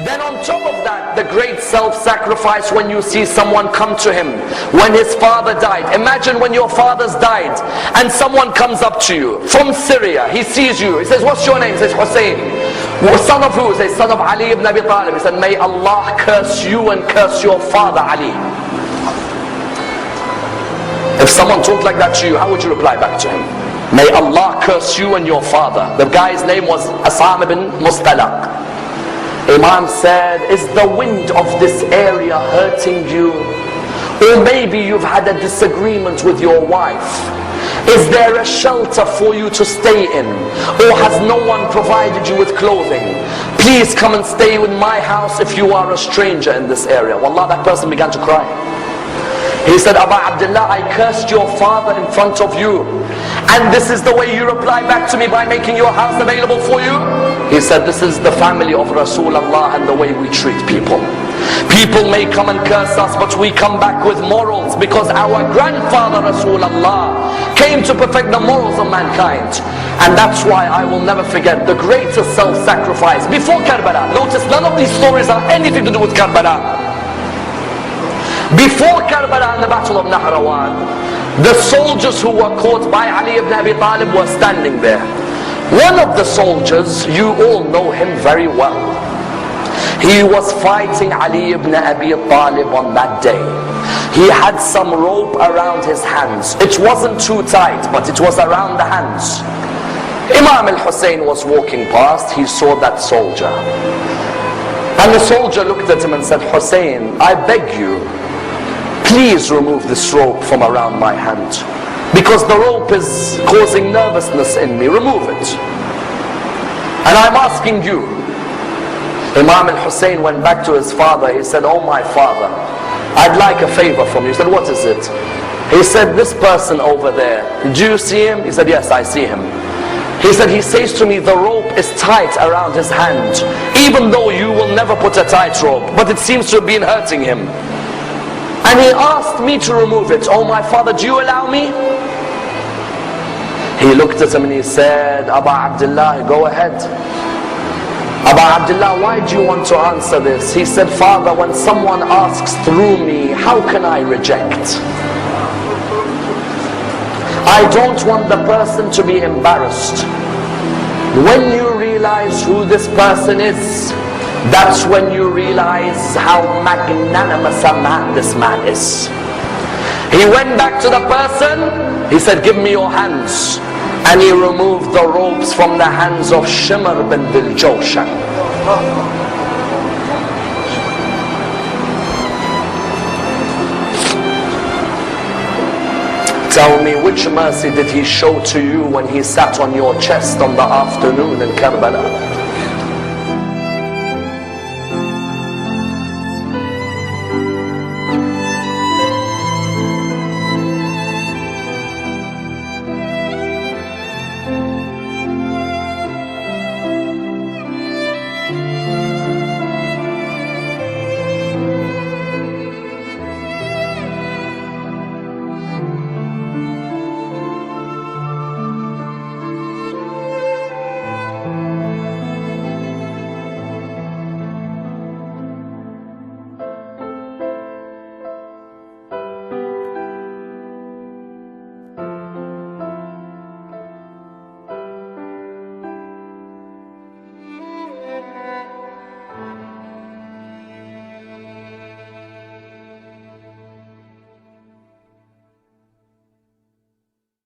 Then on top of that, the great self-sacrifice when you see someone come to him when his father died. Imagine when your father's died and someone comes up to you from Syria. He sees you. He says, what's your name? He says, Hussain. Son of who? He says, son of Ali ibn Abi Talib. He said, may Allah curse you and curse your father Ali. If someone talked like that to you, how would you reply back to him? May Allah curse you and your father. The guy's name was Asam ibn Mustalaq. Imam said, is the wind of this area hurting you? Or maybe you've had a disagreement with your wife. Is there a shelter for you to stay in? Or has no one provided you with clothing? Please come and stay in my house if you are a stranger in this area. Wallah, that person began to cry. He said, Aba Abdullah, I cursed your father in front of you. And this is the way you reply back to me, by making your house available for you? He said, this is the family of Rasulullah and the way we treat people. People may come and curse us, but we come back with morals, because our grandfather Rasulullah came to perfect the morals of mankind. And that's why I will never forget the greatest self-sacrifice before Karbala. Notice none of these stories have anything to do with Karbala. Before Karbala and the battle of Nahrawan, the soldiers who were caught by Ali ibn Abi Talib were standing there. One of the soldiers, you all know him very well. He was fighting Ali ibn Abi Talib on that day. He had some rope around his hands. It wasn't too tight, but it was around the hands. Imam al-Hussain was walking past. He saw that soldier. And the soldier looked at him and said, Hussain, I beg you, please remove this rope from around my hand, because the rope is causing nervousness in me. Remove it. And I'm asking you. Imam al-Hussain went back to his father. He said, oh my father, I'd like a favor from you. He said, what is it? He said, this person over there, do you see him? He said, yes, I see him. He said, he says to me, the rope is tight around his hand, even though you will never put a tight rope, but it seems to have been hurting him. And he asked me to remove it. Oh my father, do you allow me? He looked at him and he said, Aba Abdullah, go ahead. Aba Abdullah, why do you want to answer this? He said, Father, when someone asks through me, how can I reject? I don't want the person to be embarrassed. When you realize who this person is, that's when you realize how magnanimous a man this man is. He went back to the person. He said, give me your hands. And he removed the ropes from the hands of Shimr bin Dhil Jawshan. Tell me, which mercy did he show to you when he sat on your chest on the afternoon in Karbala?